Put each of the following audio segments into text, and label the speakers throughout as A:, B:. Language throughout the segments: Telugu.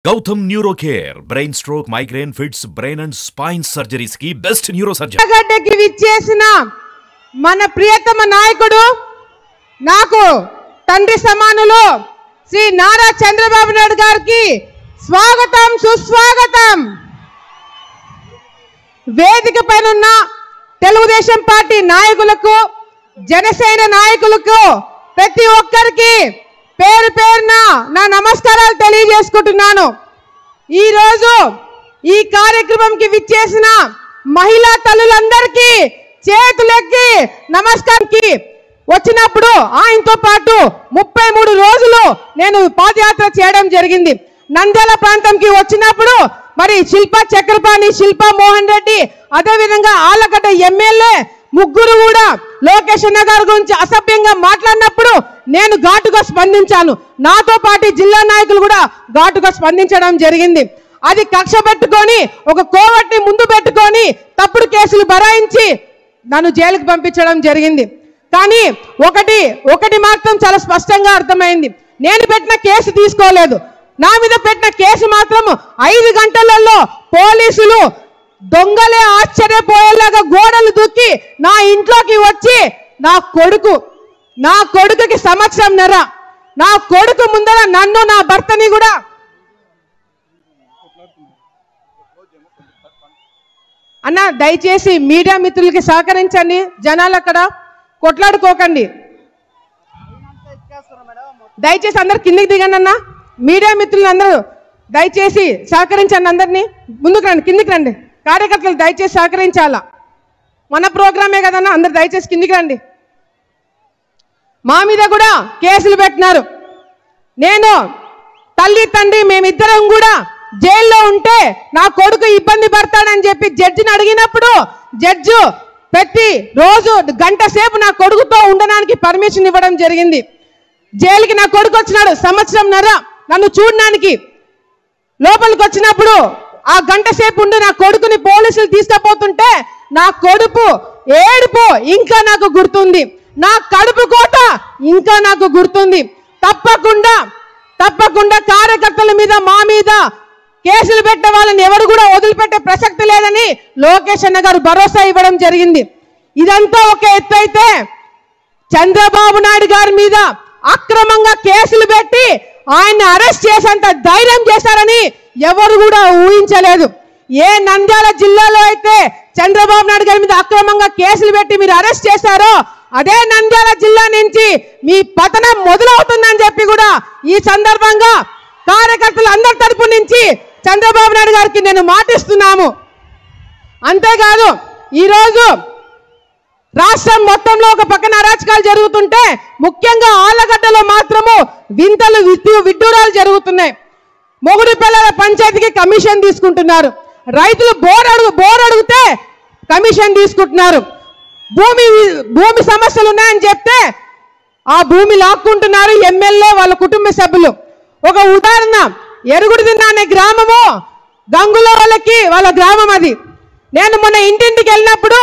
A: Gautam Neurocare, brain stroke, migraine, fits, brain and spine surgeries की best neurosurgeon.
B: గడ్డకి విచ్చేసిన మన ప్రియతమ నాయకుడు నాకు తండ్రి సమానులు శ్రీ నారా చంద్రబాబు నాయుడు గారికి స్వాగతం సుస్వాగతం. వేదిక పైన ఉన్న తెలుగుదేశం పార్టీ నాయకులకు జనసేన నాయకులకు ప్రతి ఒక్కరికి పేరు పేరున నా నమస్కారాలు తెలియజేసుకుంటున్నాను. ఈ రోజు ఈ కార్యక్రమంకి విచ్చేసిన మహిళా తల్లులందరికీ చేతులెత్తి నమస్కారంకి వచ్చినప్పుడు ఆయనతో పాటు 33 రోజులు నేను పాదయాత్ర చేయడం జరిగింది. నంద్యాల ప్రాంతంకి వచ్చినప్పుడు మరి శిల్పా చక్రపాణి, శిల్పా మోహన్ రెడ్డి, అదేవిధంగా ఆలగడ్డ ఎమ్మెల్యే ముగ్గురు కూడా లోకేష్ అన్న గారి గురించి అసభ్యంగా మాట్లాడినప్పుడు నేను ఘాటుగా స్పందించాను. నాతో పాటు జిల్లా నాయకులు కూడా ఘాటుగా స్పందించడం జరిగింది. అది కక్ష పెట్టుకొని ఒక కోవట్ని ముందు పెట్టుకొని తప్పుడు కేసులు బరాయించి నన్ను జైలుకు పంపించడం జరిగింది. కానీ ఒకటి మాత్రం చాలా స్పష్టంగా అర్థమైంది. నేను పెట్టిన కేసు తీసుకోలేదు. నా మీద పెట్టిన కేసు మాత్రం 5 గంటలలో పోలీసులు దొంగలే ఆశ్చర్యపోయేలాగా గోడలు దూకి నా ఇంట్లోకి వచ్చి నా కొడుకుకి సంవత్సరంన్నర, నా కొడుకు ముందర నన్ను నా భర్తని కూడా అన్న దయచేసి మీడియా మిత్రులకి సహకరించండి. జనాలు అక్కడ కొట్లాడుకోకండి. దయచేసి అందరు కిందికి దిగండి అన్న. మీడియా మిత్రులు అందరూ దయచేసి సహకరించండి. అందరినీ ముందుకు రండి, కిందికి రండి. కార్యకర్తలు దయచేసి సహకరించాలా. మన ప్రోగ్రామే కదన్నా, అందరు దయచేసి కిందికి రండి. మా మీద కూడా కేసులు పెట్టినారు. నేను తల్లి తండ్రి మేమిద్దరం కూడా జైల్లో ఉంటే నా కొడుకు ఇబ్బంది పడతాడని చెప్పి జడ్జిని అడిగినప్పుడు జడ్జి ప్రతి రోజు గంట సేపు నా కొడుకుతో ఉండడానికి పర్మిషన్ ఇవ్వడం జరిగింది. జైలుకి నా కొడుకు వచ్చినాడు సంవత్సరంన్నర నన్ను చూడడానికి. లోపలికి వచ్చినప్పుడు ఆ గంట సేపు ఉండి నా కొడుకుని పోలీసులు తీసుకుపోతుంటే నా కొడుకు ఏడుపు ఇంకా నాకు గుర్తుంది. నా కడుపు కోత ఇంకా నాకు గుర్తుంది. తప్పకుండా కార్యకర్తల మీద మా మీద కేసులు పెట్టే వాళ్ళని ఎవరు కూడా వదిలిపెట్టే ప్రసక్తి లేదని లోకేష్ అన్న గారు భరోసా ఇవ్వడం జరిగింది. ఇదంతా ఒక ఎత్తు అయితే చంద్రబాబు నాయుడు గారి మీద అక్రమంగా కేసులు పెట్టి ఆయన అరెస్ట్ చేసేంత ధైర్యం చేశారని ఎవరు కూడా ఊహించలేదు. ఏ నంద్యాల జిల్లాలో అయితే చంద్రబాబు నాయుడు గారి మీద అక్రమంగా కేసులు పెట్టి మీరు అరెస్ట్ చేశారో అదే నంద్యాల జిల్లా నుంచి మీ పతనం మొదలవుతుందని చెప్పి కూడా ఈ సందర్భంగా కార్యకర్తలు అందరి తరపు నుంచి చంద్రబాబు నాయుడు గారికి నేను మాటిస్తున్నాము. అంతేకాదు ఈరోజు రాష్ట్రం మొత్తంలో ఒక పక్కన అరాచకాలు జరుగుతుంటే ముఖ్యంగా ఆలగడ్డలో మాత్రము వింతలు విడ్డూరాలు జరుగుతున్నాయి. మొగుడు పిల్లల పంచాయతీకి కమిషన్ తీసుకుంటున్నారు. రైతులు బోర్ అడిగితే కమిషన్ తీసుకుంటున్నారు. భూమి సమస్యలు ఉన్నాయని చెప్తే ఆ భూమి లాక్కుంటున్నారు ఎమ్మెల్యే వాళ్ళ కుటుంబ సభ్యులు. ఒక ఉదాహరణ, ఎరుగుడిదిన్న అనే గ్రామము గంగుల వాళ్ళ గ్రామం అది. నేను మొన్న ఇంటింటికి వెళ్ళినప్పుడు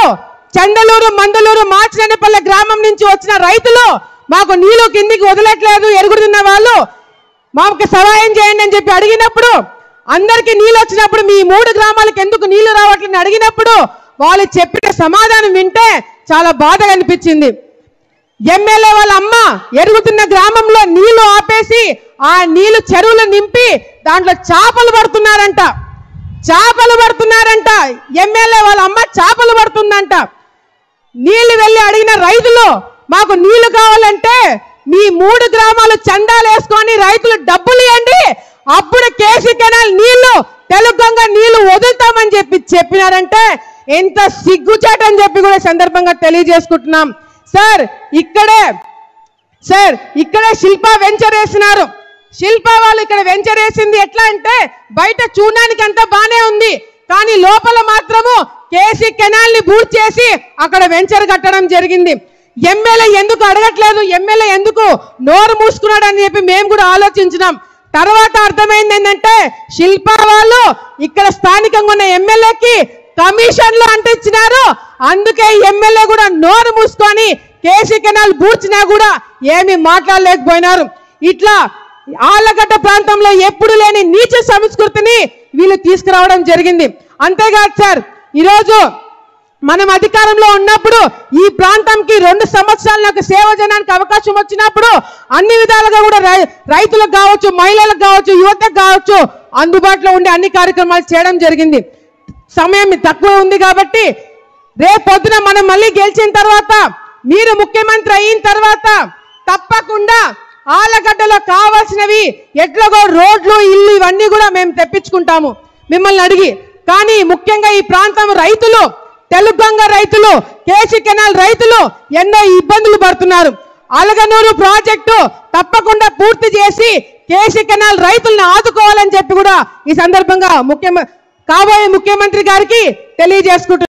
B: చండలూరు, మందలూరు, మాచినేనిపల్లె గ్రామం నుంచి వచ్చిన రైతులు మాకు నీళ్లు కిందికి వదలట్లేదు, ఎరుగుడిదిన్న వాళ్ళు మాకు సహాయం చేయండి అని చెప్పి అడిగినప్పుడు, అందరికీ నీళ్ళు వచ్చినప్పుడు మీ 3 గ్రామాలకు ఎందుకు నీళ్లు రావట్లేదని అడిగినప్పుడు వాళ్ళు చెప్పిన సమాధానం వింటే చాలా బాధగా అనిపించింది. ఎమ్మెల్యే వాళ్ళ అమ్మ ఎరుగుతున్న గ్రామంలో నీళ్లు ఆపేసి ఆ నీళ్లు చెరువులు నింపి దాంట్లో చేపలు పడుతున్నారంట. ఎమ్మెల్యే వాళ్ళ అమ్మ చేపలు పడుతుందంట. నీళ్లు వెళ్ళి అడిగిన రైతులు మాకు నీళ్లు కావాలంటే మీ 3 గ్రామాలు చందాలు వేసుకొని రైతులు డబ్బులు ఇవ్వండి, అప్పుడు కేసీ కెనాల్ నీళ్లు తెలుగంగా నీళ్లు వదులుతామని చెప్పినారంటే ఎంత సిగ్గుచాటని చెప్పి కూడా సందర్భంగా తెలియజేసుకుంటున్నాం. సార్ ఇక్కడే శిల్పా వెంచర్ వేసినారు. శిల్పా వాళ్ళు ఇక్కడ వెంచర్ వేసింది ఎట్లా అంటే బయట చూడడానికి అంతా బానే ఉంది, కానీ లోపల మాత్రము కేసీ కెనాల్ ని బూట్ చేసి అక్కడ వెంచర్ కట్టడం జరిగింది. ఎమ్మెల్యే ఎందుకు అడగట్లేదు, ఎమ్మెల్యే ఎందుకు నోరు మూసుకున్నాడు అని చెప్పి మేము కూడా ఆలోచించినాం. తర్వాత అర్థమైంది ఏంటంటే శిల్పా వాళ్ళు ఇక్కడ స్థానికంగా ఉన్న ఎమ్మెల్యేకి కమిషన్లు అంటించినారు. అందుకే ఎమ్మెల్యే కూడా నోరు మూసుకొని కేసీ కెనాల్ బూర్చినా కూడా ఏమి మాట్లాడలేకపోయినారు. ఇట్లా ఆళ్లగడ్డ ప్రాంతంలో ఎప్పుడు లేని నీచ సంస్కృతిని వీళ్ళు తీసుకురావడం జరిగింది. అంతేకాదు సార్, ఈరోజు మనం అధికారంలో ఉన్నప్పుడు ఈ ప్రాంతంకి 2 సంవత్సరాలు నాకు సేవ చేయడానికి అవకాశం వచ్చినప్పుడు అన్ని విధాలుగా కూడా రైతులకు కావచ్చు, మహిళలకు కావచ్చు, యువతకు కావచ్చు అందుబాటులో ఉండే అన్ని కార్యక్రమాలు చేయడం జరిగింది. సమయం తక్కువ ఉంది కాబట్టి రేపొద్దున మనం మళ్ళీ గెలిచిన తర్వాత మీరు ముఖ్యమంత్రి అయిన తర్వాత తప్పకుండా ఆళ్లగడ్డలో కావాల్సినవి ఎట్లాగో రోడ్లు, ఇల్లు ఇవన్నీ కూడా మేము తెప్పించుకుంటాము మిమ్మల్ని అడిగి. కానీ ముఖ్యంగా ఈ ప్రాంతం రైతులు, తెలుగంగ రైతులు, కేసీ కెనాల్ రైతులు ఎన్నో ఇబ్బందులు పడుతున్నారు. అలగనూరు ప్రాజెక్టు తప్పకుండా పూర్తి చేసి కేసీ కెనాల్ రైతులను ఆదుకోవాలని చెప్పి కూడా ఈ సందర్భంగా కాబోయే ముఖ్యమంత్రి గారికి తెలియజేసుకుంటున్నారు.